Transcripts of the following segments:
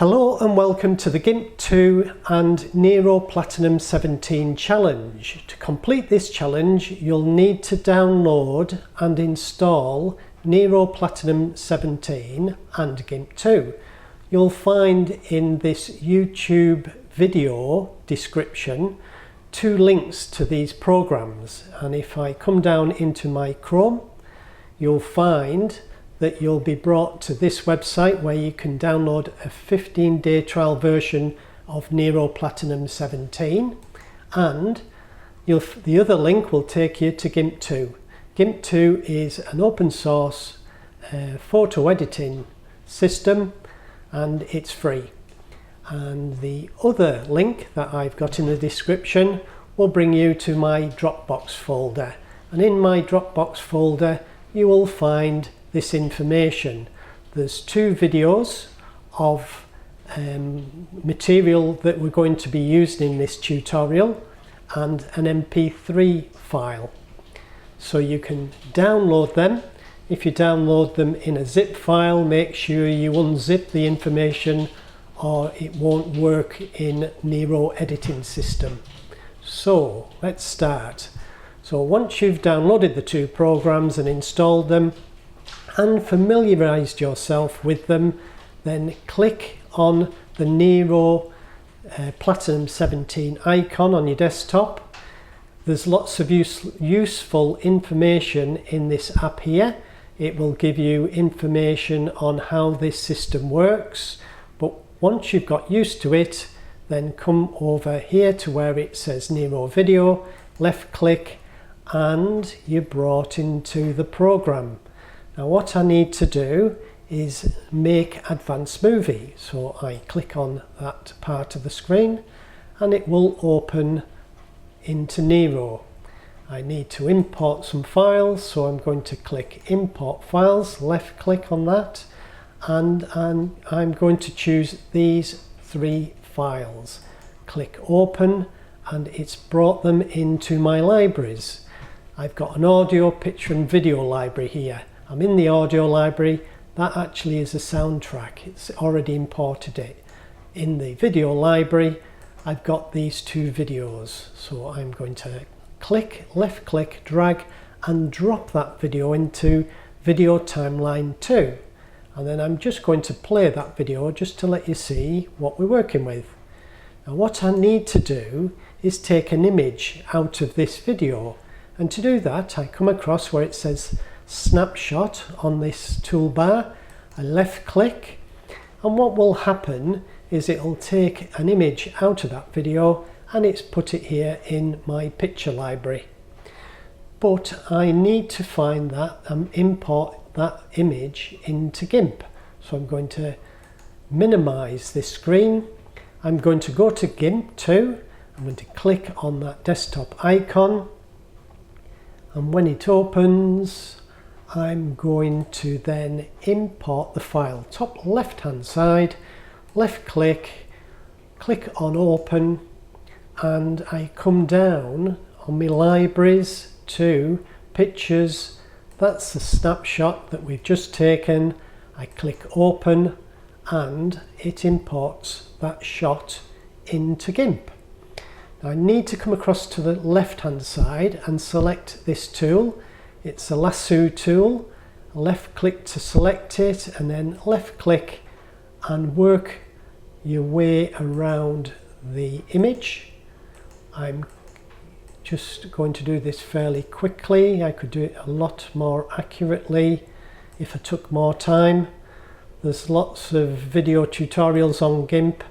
Hello and welcome to the GIMP 2 and Nero Platinum 17 challenge. To complete this challenge you'll need to download and install Nero Platinum 17 and GIMP 2. You'll find in this YouTube video description two links to these programs, and if I come down into my Chrome you'll find that you'll be brought to this website where you can download a 15-day trial version of Nero Platinum 17, and the other link will take you to GIMP 2. GIMP 2 is an open source photo editing system and it's free. And the other link that I've got in the description will bring you to my Dropbox folder, and in my Dropbox folder you will find this information. There's two videos of material that we're going to be using in this tutorial and an MP3 file. So you can download them. If you download them in a zip file, make sure you unzip the information or it won't work in Nero editing system. So let's start. So once you've downloaded the two programs and installed them and familiarized yourself with them, then click on the Nero Platinum 17 icon on your desktop. There's lots of useful information in this app here. It will give you information on how this system works, but once you've got used to it, then come over here to where it says Nero Video, left click, and you're brought into the program. Now what I need to do is make Advanced Movie. So I click on that part of the screen and it will open into Nero. I need to import some files, so I'm going to click Import Files, left click on that, and I'm going to choose these three files. Click Open and it's brought them into my libraries. I've got an audio, picture and video library here. I'm in the audio library. That actually is a soundtrack. It's already imported it. In the video library, I've got these two videos. So I'm going to click, left click, drag and drop that video into video timeline 2. And then I'm just going to play that video just to let you see what we're working with. Now what I need to do is take an image out of this video. And to do that, I come across where it says snapshot on this toolbar. I left click, and what will happen is it'll take an image out of that video and it's put it here in my picture library. But I need to find that and import that image into GIMP. So I'm going to minimize this screen. I'm going to go to GIMP 2. I'm going to click on that desktop icon, and when it opens I'm going to then import the file. Top left hand side, left click, click on open, and I come down on my libraries to pictures. That's the snapshot that we've just taken. I click open and it imports that shot into GIMP. Now I need to come across to the left hand side and select this tool. It's a lasso tool. Left click to select it and then left click and work your way around the image. I'm just going to do this fairly quickly. I could do it a lot more accurately if I took more time. There's lots of video tutorials on GIMP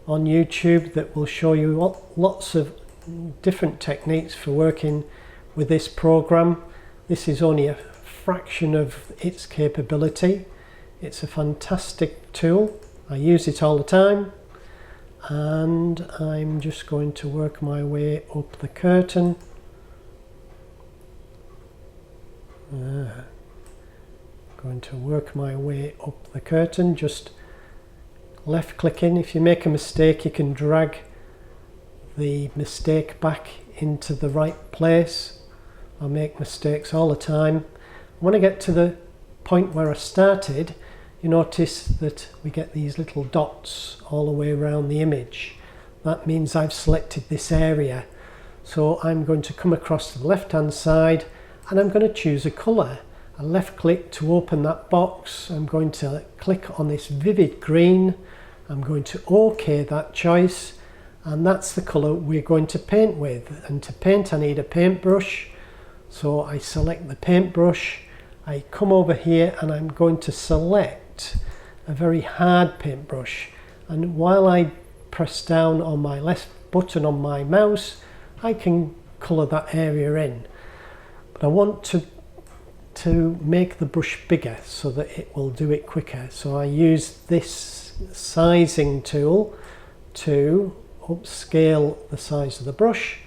on YouTube that will show you lots of different techniques for working with this program. This is only a fraction of its capability. It's a fantastic tool. I use it all the time, and I'm just going to work my way up the curtain. Going to work my way up the curtain, just left clicking. If you make a mistake you can drag the mistake back into the right place. I make mistakes all the time. When I get to the point where I started, you notice that we get these little dots all the way around the image. That means I've selected this area. So I'm going to come across to the left hand side and I'm going to choose a colour. I left click to open that box. I'm going to click on this vivid green. I'm going to OK that choice, and that's the colour we're going to paint with. And to paint I need a paintbrush. So I select the paintbrush, I come over here and I'm going to select a very hard paintbrush, and while I press down on my left button on my mouse I can colour that area in. But I want to make the brush bigger so that it will do it quicker. So I use this sizing tool to upscale the size of the brush,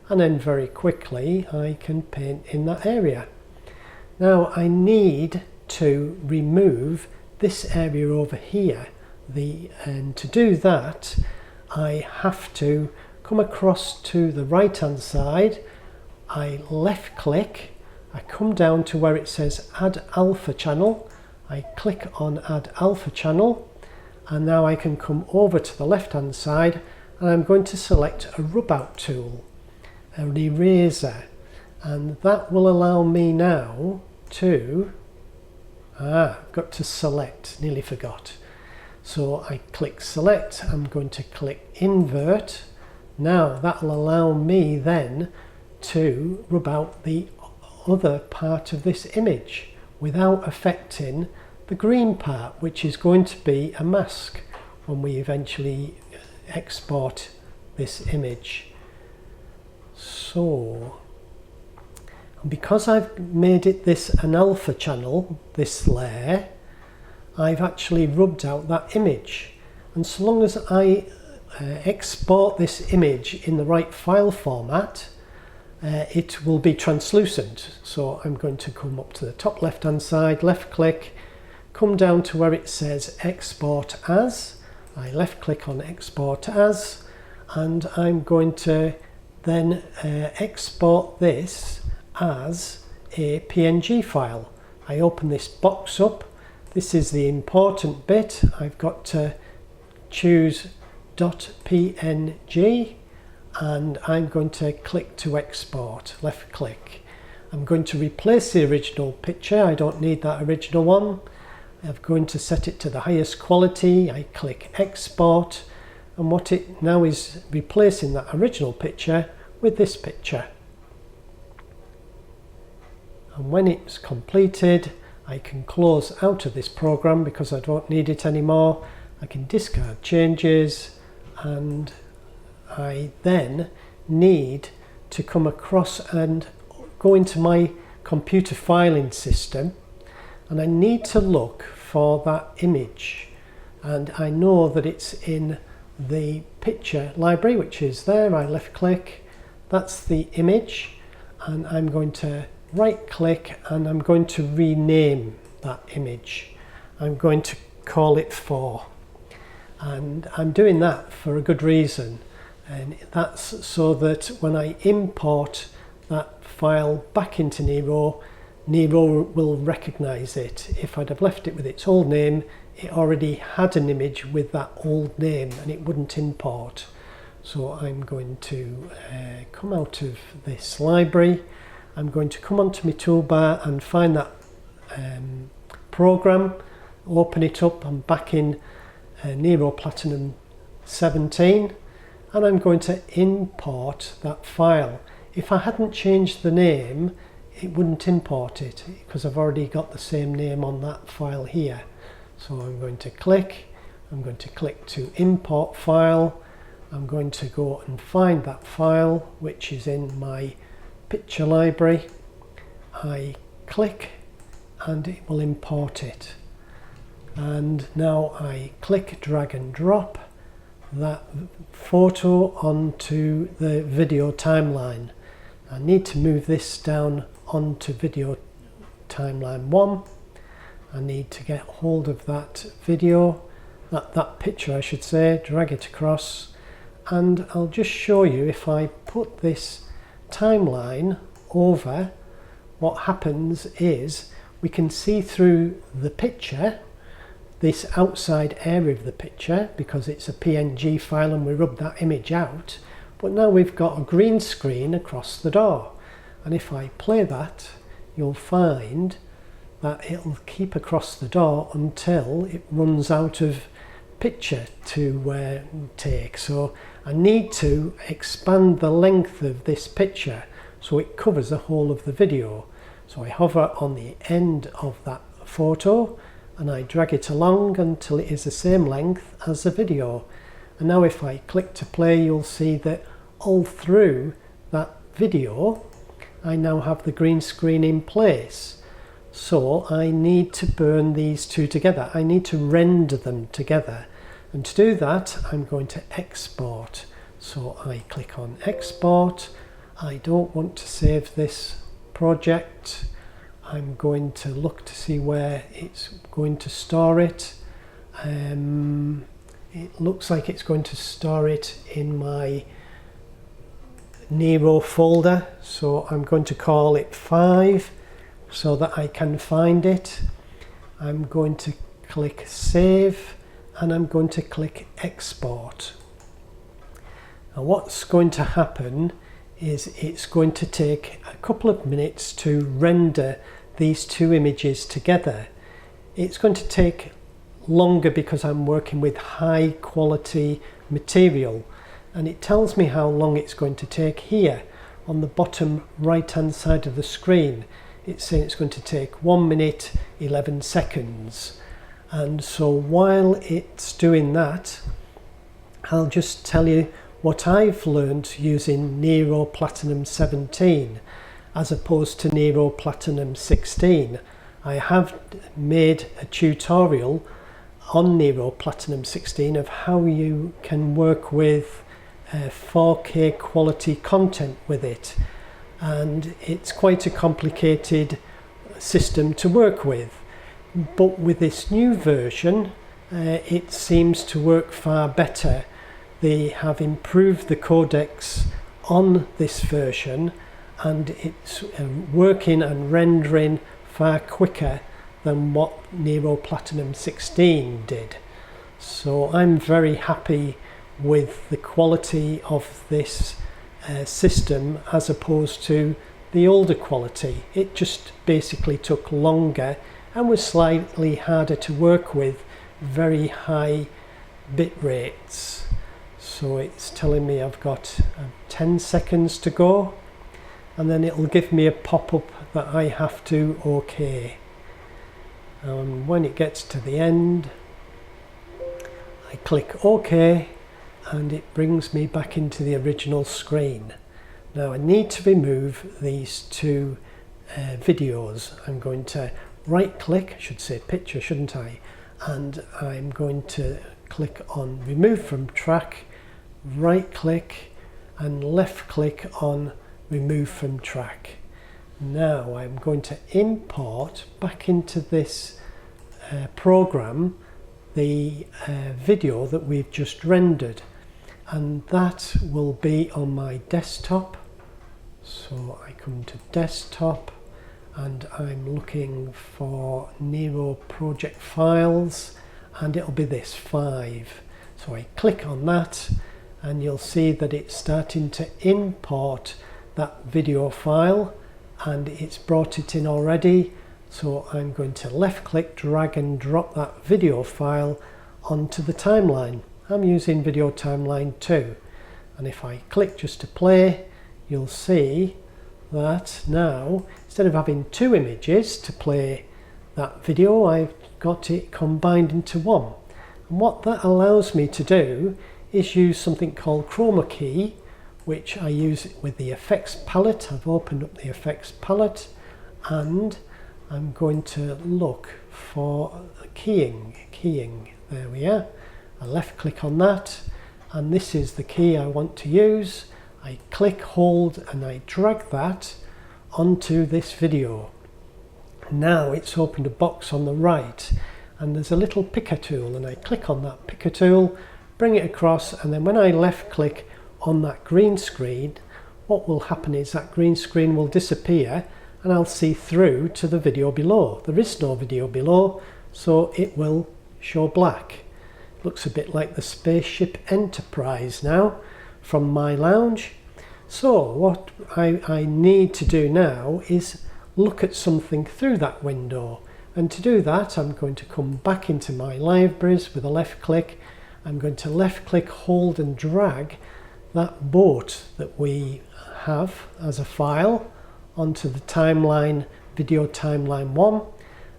and then very quickly I can paint in that area. Now I need to remove this area over here, and to do that I have to come across to the right hand side. I left click, I come down to where it says add alpha channel, I click on add alpha channel, and now I can come over to the left hand side and I'm going to select a rub out tool, an eraser, and that will allow me now to I've got to select, nearly forgot. So I click select, I'm going to click invert. Now that'll allow me then to rub out the other part of this image without affecting the green part, which is going to be a mask when we eventually export this image. So because I've made it an alpha channel, this layer, I've actually rubbed out that image, and so long as I export this image in the right file format, it will be translucent. So I'm going to come up to the top left hand side, left click, come down to where it says export as, I left click on export as, and I'm going to then export this as a PNG file. I open this box up. This is the important bit. I've got to choose .png and I'm going to click to export, left click. I'm going to replace the original picture. I don't need that original one. I'm going to set it to the highest quality. I click export, and what it now is replacing that original picture with this picture. And when it's completed, I can close out of this program because I don't need it anymore. I can discard changes, and I then need to come across and go into my computer filing system, and I need to look for that image, and I know that it's in the picture library, which is there. I left click, that's the image, and I'm going to right click and I'm going to rename that image. I'm going to call it 4, and I'm doing that for a good reason, and that's so that when I import that file back into Nero, Nero will recognize it. If I'd have left it with its old name, it already had an image with that old name and it wouldn't import. So I'm going to come out of this library. I'm going to come onto my toolbar and find that program, open it up. I'm back in Nero Platinum 17, and I'm going to import that file. If I hadn't changed the name, it wouldn't import it because I've already got the same name on that file here. So I'm going to click to import file. I'm going to go and find that file, which is in my picture library. I click and it will import it. And now I click, drag and drop that photo onto the video timeline. I need to move this down onto video timeline 1. I need to get hold of that video, that picture I should say, drag it across, and I'll just show you if I put this timeline over, what happens is we can see through the picture this outside area of the picture because it's a PNG file and we rub that image out. But now we've got a green screen across the door. And if I play that, you'll find that it'll keep across the door until it runs out of picture to take. So I need to expand the length of this picture so it covers the whole of the video. So I hover on the end of that photo and I drag it along until it is the same length as the video. And now if I click to play, you'll see that all through that video I now have the green screen in place. So I need to burn these two together. I need to render them together. And to do that, I'm going to export. So I click on export. I don't want to save this project. I'm going to look to see where it's going to store it. It looks like it's going to store it in my Nero folder. So I'm going to call it 5 so that I can find it. I'm going to click save and I'm going to click export. Now what's going to happen is it's going to take a couple of minutes to render these two images together. It's going to take longer because I'm working with high quality material, and it tells me how long it's going to take here on the bottom right hand side of the screen. It's saying it's going to take 1 minute 11 seconds. And so while it's doing that, I'll just tell you what I've learned using Nero Platinum 17 as opposed to Nero Platinum 16. I have made a tutorial on Nero Platinum 16 of how you can work with 4K quality content with it, and it's quite a complicated system to work with. But with this new version, it seems to work far better. They have improved the codecs on this version and it's working and rendering far quicker than what Nero Platinum 16 did. So I'm very happy with the quality of this system as opposed to the older quality. It just basically took longer and was slightly harder to work with very high bit rates. So it's telling me I've got 10 seconds to go, and then it'll give me a pop-up that I have to OK. When it gets to the end, I click OK and it brings me back into the original screen. Now I need to remove these two videos. I'm going to right click, I should say picture, shouldn't I? And I'm going to click on remove from track, right click and left click on remove from track. Now I'm going to import back into this program the video that we've just rendered, and that will be on my desktop. So I come to desktop and I'm looking for Nero project files, and it'll be this 5. So I click on that and you'll see that it's starting to import that video file, and it's brought it in already. So I'm going to left click, drag and drop that video file onto the timeline. I'm using video timeline 2, and if I click just to play, you'll see that now instead of having 2 images to play that video, I've got it combined into one. And what that allows me to do is use something called chroma key, which I use with the effects palette. I've opened up the effects palette and I'm going to look for keying. There we are. I left click on that, and this is the key I want to use. I click, hold, and I drag that onto this video. Now it's opened a box on the right, and there's a little picker tool, and I click on that picker tool, bring it across, and then when I left click on that green screen, what will happen is that green screen will disappear and I'll see through to the video below. There is no video below, so it will show black. Looks a bit like the Spaceship Enterprise now from my lounge. So what I need to do now is look at something through that window, and to do that I'm going to come back into my libraries with a left click. I'm going to left click, hold and drag that boat that we have as a file onto the timeline, video timeline 1,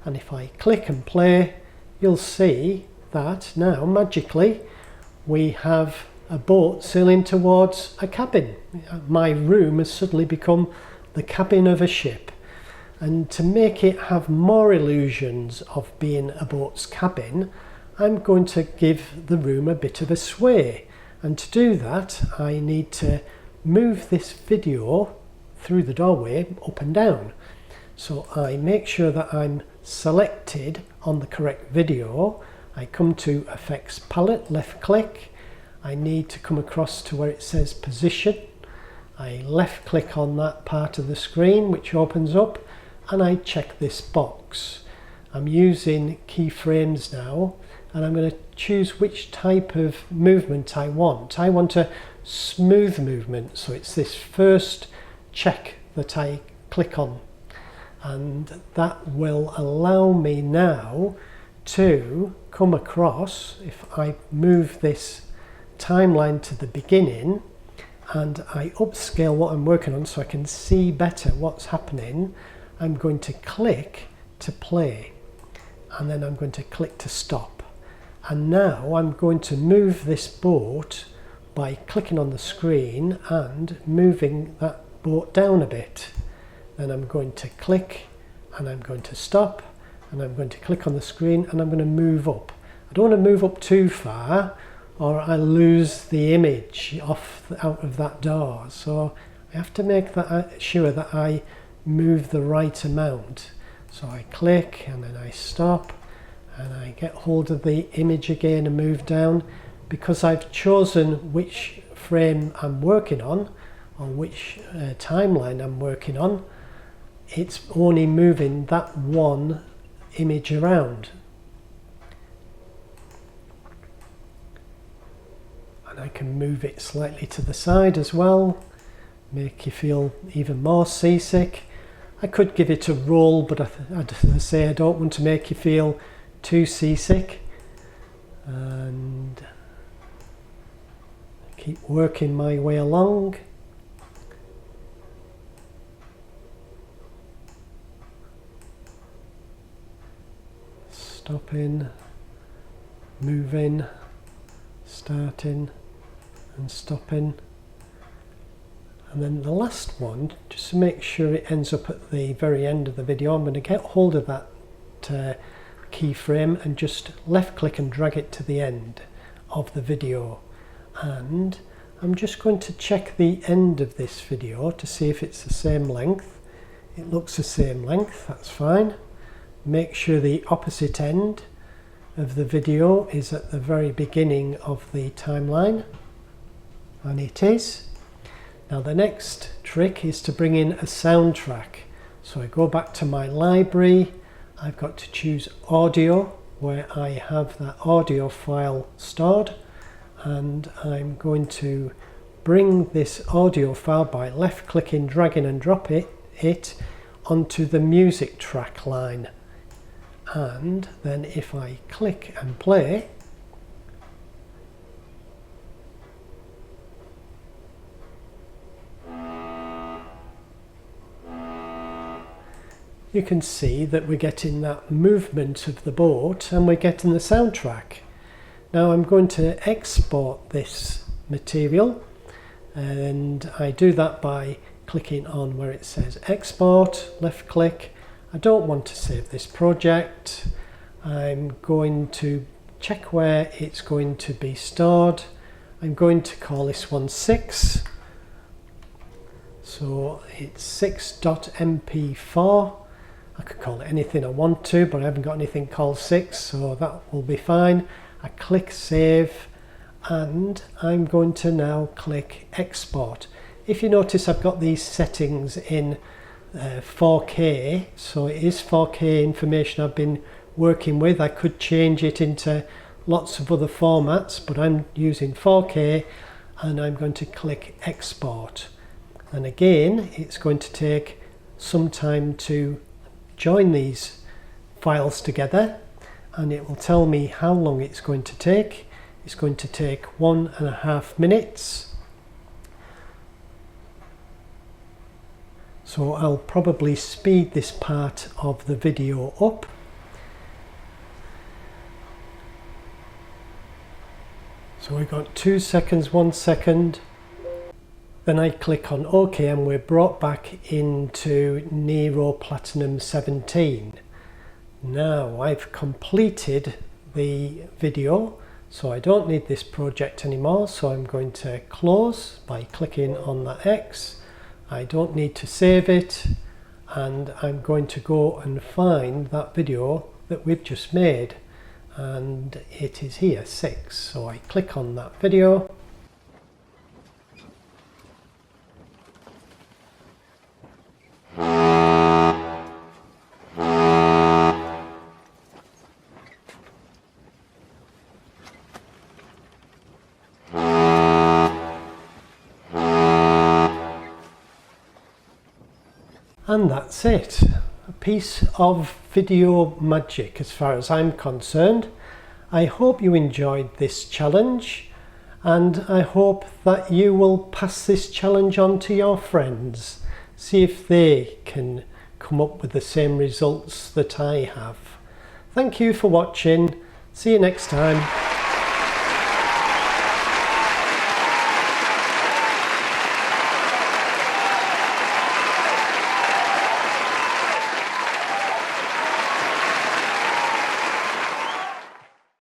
and if I click and play, you'll see that now magically we have a boat sailing towards a cabin. My room has suddenly become the cabin of a ship, and to make it have more illusions of being a boat's cabin, I'm going to give the room a bit of a sway, and to do that I need to move this video through the doorway up and down. So I make sure that I'm selected on the correct video. I come to Effects Palette, left click. I need to come across to where it says Position. I left click on that part of the screen which opens up, and I check this box. I'm using keyframes now, and I'm going to choose which type of movement I want. I want a smooth movement, so it's this first check that I click on, and that will allow me now to come across. If I move this timeline to the beginning and I upscale what I'm working on so I can see better what's happening, I'm going to click to play, and then I'm going to click to stop. And now I'm going to move this boat by clicking on the screen and moving that boat down a bit. Then I'm going to click and I'm going to stop, and I'm going to click on the screen and I'm going to move up. I don't want to move up too far or I lose the image out of that door, so I have to make that sure that I move the right amount. So I click and then I stop and I get hold of the image again and move down. Because I've chosen which frame I'm working on, or which timeline I'm working on, it's only moving that one image around. And I can move it slightly to the side as well, make you feel even more seasick. I could give it a roll, but as I say, I don't want to make you feel too seasick. And keep working my way along. Stopping, moving, starting and stopping. And then the last one, just to make sure it ends up at the very end of the video, I'm going to get hold of that keyframe and just left click and drag it to the end of the video. And I'm just going to check the end of this video to see if it's the same length. It looks the same length, that's fine. Make sure the opposite end of the video is at the very beginning of the timeline, and it is. Now the next trick is to bring in a soundtrack. So I go back to my library, I've got to choose audio, where I have that audio file stored, and I'm going to bring this audio file by left clicking, dragging and drop it onto the music track line. And then if I click and play, you can see that we're getting that movement of the boat and we're getting the soundtrack. Now I'm going to export this material, and I do that by clicking on where it says export, left click. I don't want to save this project. I'm going to check where it's going to be stored. I'm going to call this one 6. So it's 6.mp4. I could call it anything I want to, but I haven't got anything called 6, so that will be fine. I click save, and I'm going to now click export. If you notice, I've got these settings in 4K, so it is 4K information I've been working with. I could change it into lots of other formats, but I'm using 4K, and I'm going to click export. And again, it's going to take some time to join these files together, and it will tell me how long it's going to take. It's going to take 1.5 minutes. So I'll probably speed this part of the video up. So we've got 2 seconds, 1 second. Then I click on OK, and we're brought back into Nero Platinum 17. Now I've completed the video, so I don't need this project anymore. So I'm going to close by clicking on that X. I don't need to save it, and I'm going to go and find that video that we've just made, and it is here, 6. So I click on that video. And that's it. A piece of video magic as far as I'm concerned. I hope you enjoyed this challenge, and I hope that you will pass this challenge on to your friends. See if they can come up with the same results that I have. Thank you for watching. See you next time.